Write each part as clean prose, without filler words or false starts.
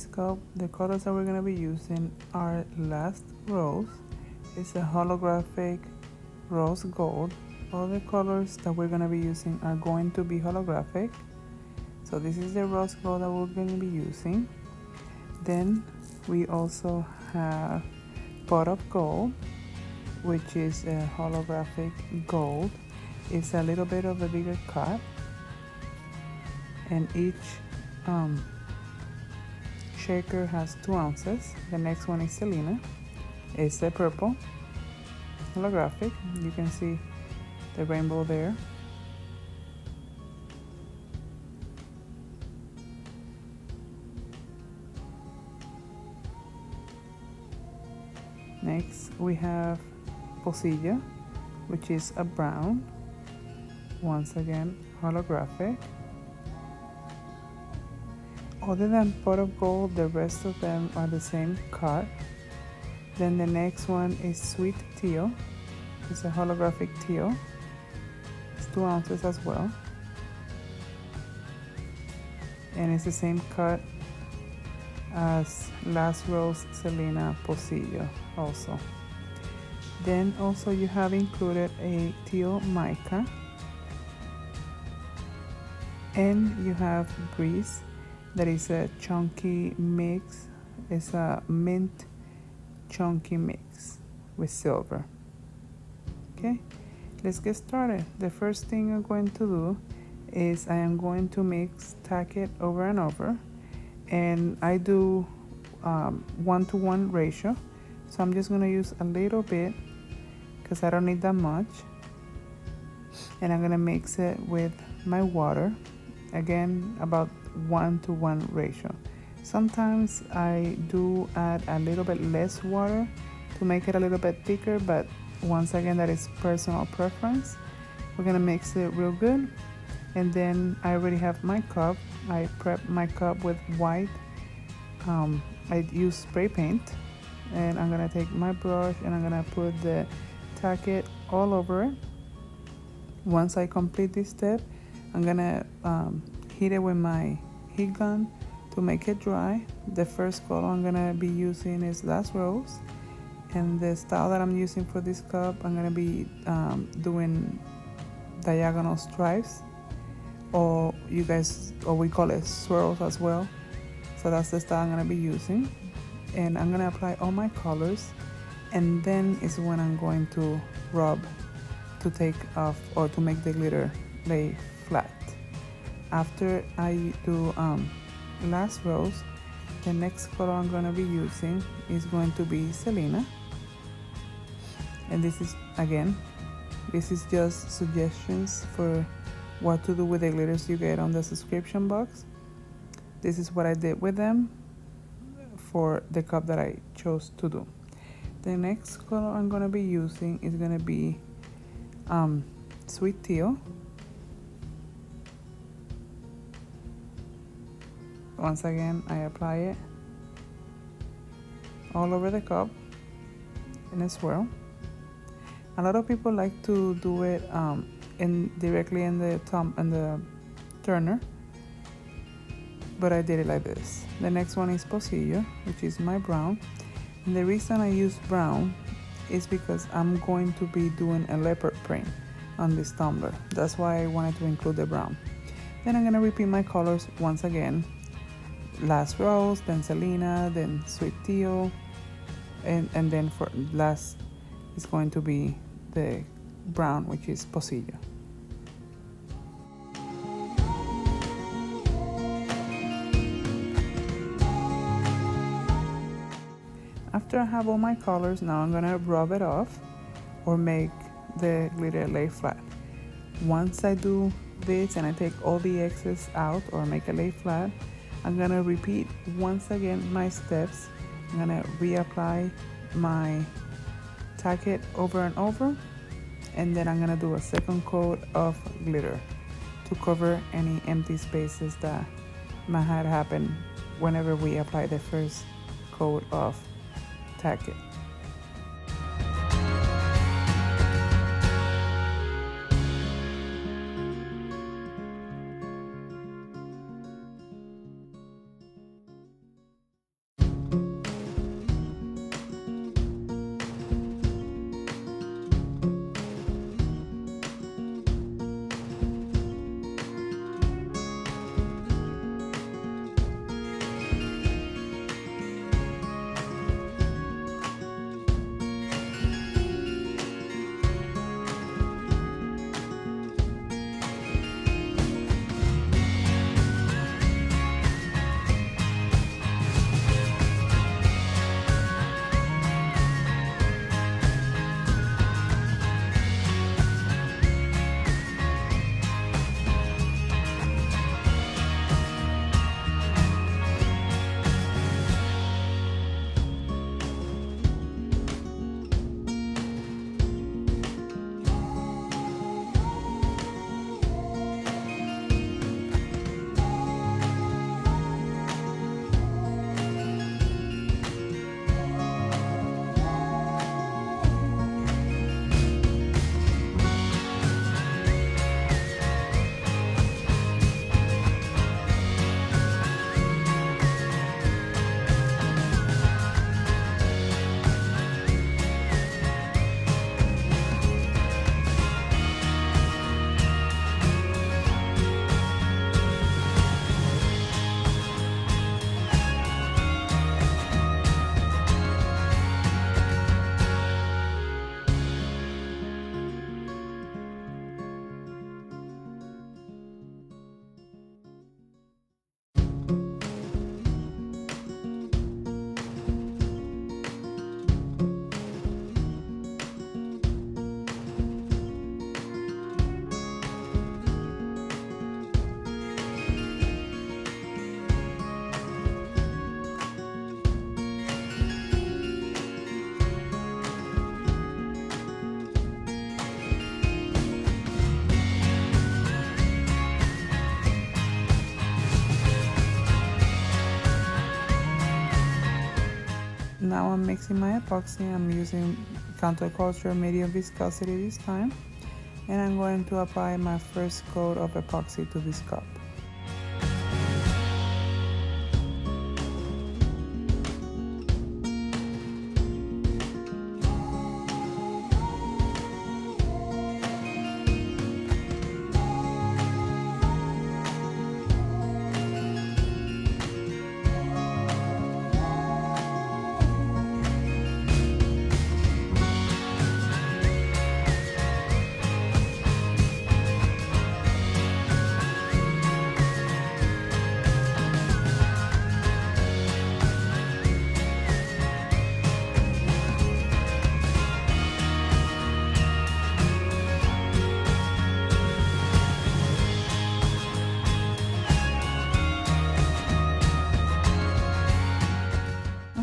this cup, the colors that we're going to be using are Last Rose. It's a holographic rose gold. All the colors that we're going to be using are going to be holographic. So this is the rose gold that we're going to be using. Then we also have Pot of Gold, which is a holographic gold. It's a little bit of a bigger cut, and each shaker has 2 ounces. The next one is Selena. It's a purple holographic. You can see the rainbow there. Next we have Pocillo, which is a brown. Once again, holographic. Other than Pot of Gold, the rest of them are the same cut. Then the next one is Sweet Teal. It's a holographic teal. It's 2 ounces as well. And it's the same cut as Last Rose, Selena, Pocillo also. Then also you have included a teal mica. And you have Breeze. That is a chunky mix. It's a mint chunky mix with silver. Okay, let's get started. The first thing I'm going to do is I am going to tack it over and over, and I do 1-to-1 ratio. So I'm just going to use a little bit because I don't need that much, and I'm going to mix it with my water. Again, about 1-to-1 ratio. Sometimes I do add a little bit less water to make it a little bit thicker, but once again, that is personal preference. We're gonna mix it real good, and then I already have my cup. I prep my cup with white. I use spray paint, and I'm gonna take my brush and I'm gonna put the tacket all over it. Once I complete this step, I'm gonna heat it with my heat gun to make it dry. The first color I'm gonna be using is Last Rose, and the style that I'm using for this cup, I'm gonna be doing diagonal stripes, or we call it swirls as well. So that's the style I'm gonna be using, and I'm gonna apply all my colors, and then is when I'm going to rub to take off or to make the glitter lay flat. After I do Last Rose, the next color I'm going to be using is going to be Selena. And this is just suggestions for what to do with the glitters you get on the subscription box. This is what I did with them for the cup that I chose to do. The next color I'm going to be using is going to be Sweet Teal. Once again, I apply it all over the cup in a swirl. A lot of people like to do it directly in the turner, but I did it like this. The next one is Pocillo, which is my brown. And the reason I use brown is because I'm going to be doing a leopard print on this tumbler. That's why I wanted to include the brown. Then I'm gonna repeat my colors once again. Last Rose, then Selena, then Sweet Teal, and then for last is going to be the brown, which is Pocillo. After I have all my colors, now I'm gonna rub it off or make the glitter lay flat. Once I do this and I take all the excess out or make it lay flat, I'm gonna repeat once again my steps. I'm gonna reapply my tacket over and over, and then I'm gonna do a second coat of glitter to cover any empty spaces that might have happened whenever we apply the first coat of tacket. now I'm mixing my epoxy. I'm using counterculture medium viscosity this time, and I'm going to apply my first coat of epoxy to this cup.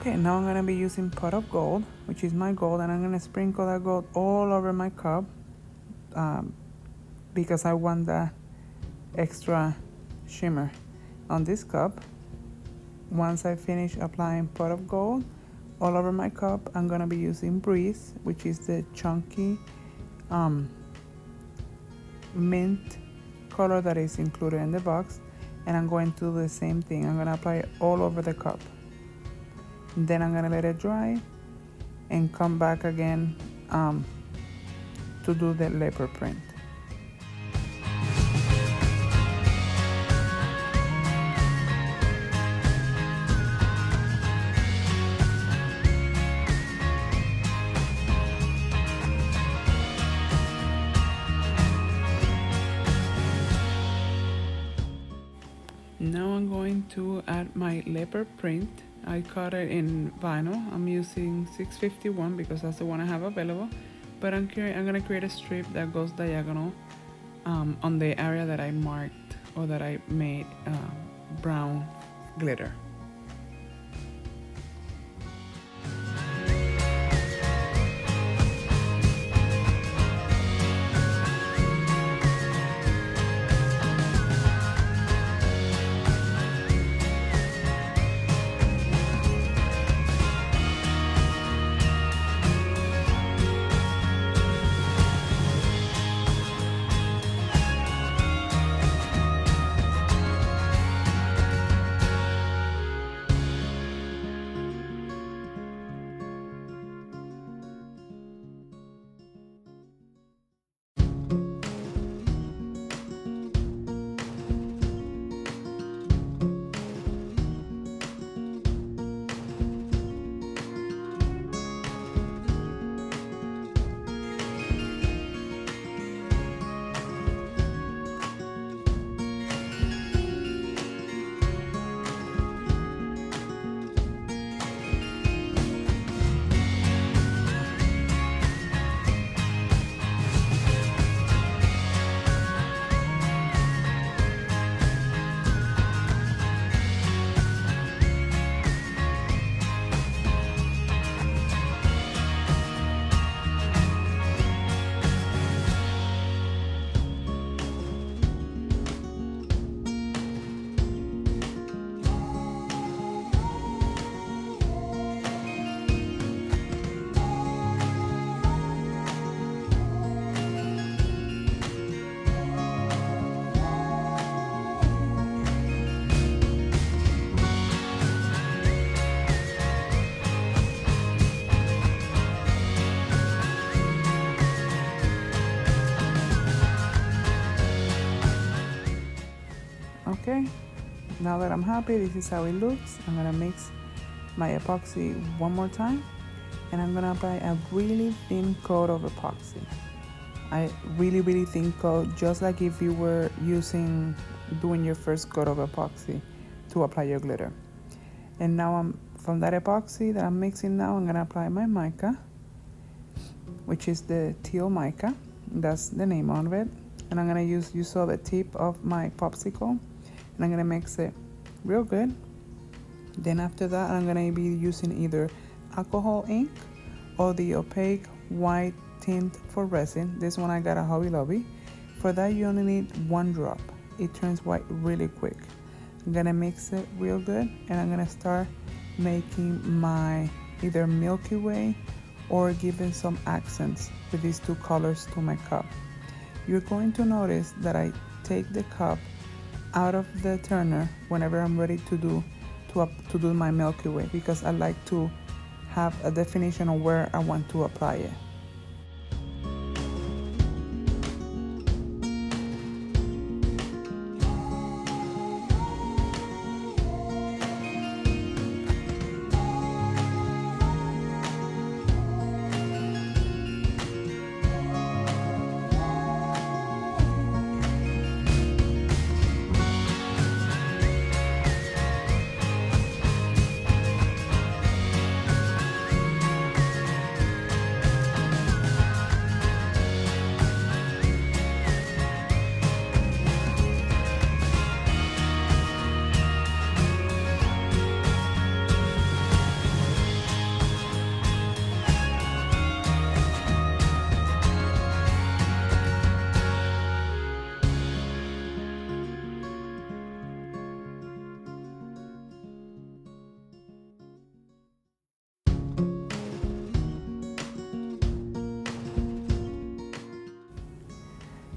Okay, now I'm gonna be using pot of gold, which is my gold, and I'm gonna sprinkle that gold all over my cup because I want that extra shimmer on this cup. Once I finish applying pot of gold all over my cup, I'm gonna be using Breeze, which is the chunky mint color that is included in the box, and I'm going to do the same thing. I'm gonna apply it all over the cup. Then I'm gonna let it dry and come back again to do the leopard print. Now I'm going to add my leopard print. I cut it in vinyl. I'm using 651 because that's the one I have available. But I'm gonna create a strip that goes diagonal on the area that I marked or that I made brown glitter. Okay, now that I'm happy, this is how it looks. I'm gonna mix my epoxy one more time, and I'm gonna apply a really thin coat of epoxy. A really thin coat, just like if you were doing your first coat of epoxy to apply your glitter. And now from that epoxy that I'm mixing now, I'm gonna apply my mica, which is the Teal mica. That's the name of it. And I'm gonna you saw the tip of my popsicle, and I'm gonna mix it real good. Then after that, I'm gonna be using either alcohol ink or the opaque white tint for resin. This one I got at Hobby Lobby. For that, you only need 1 drop. It turns white really quick. I'm gonna mix it real good, and I'm gonna start making my either Milky Way or giving some accents with these two colors to my cup. You're going to notice that I take the cup out of the turner whenever I'm ready to do my Milky Way, because I like to have a definition of where I want to apply it.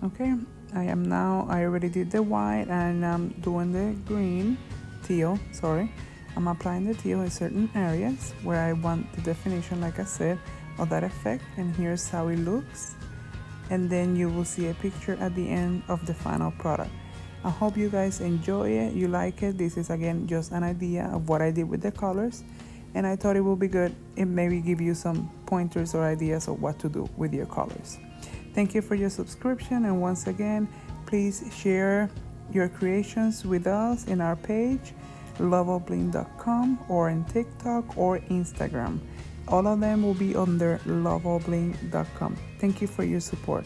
Okay, I already did the white and I'm doing the teal, sorry. I'm applying the teal in certain areas where I want the definition, like I said, of that effect, and here's how it looks. And then you will see a picture at the end of the final product. I hope you guys enjoy it, you like it. This is again just an idea of what I did with the colors, and I thought it would be good and maybe give you some pointers or ideas of what to do with your colors. Thank you for your subscription, and once again, please share your creations with us in our page, loveofbling.com, or in TikTok or Instagram. All of them will be under loveofbling.com. Thank you for your support.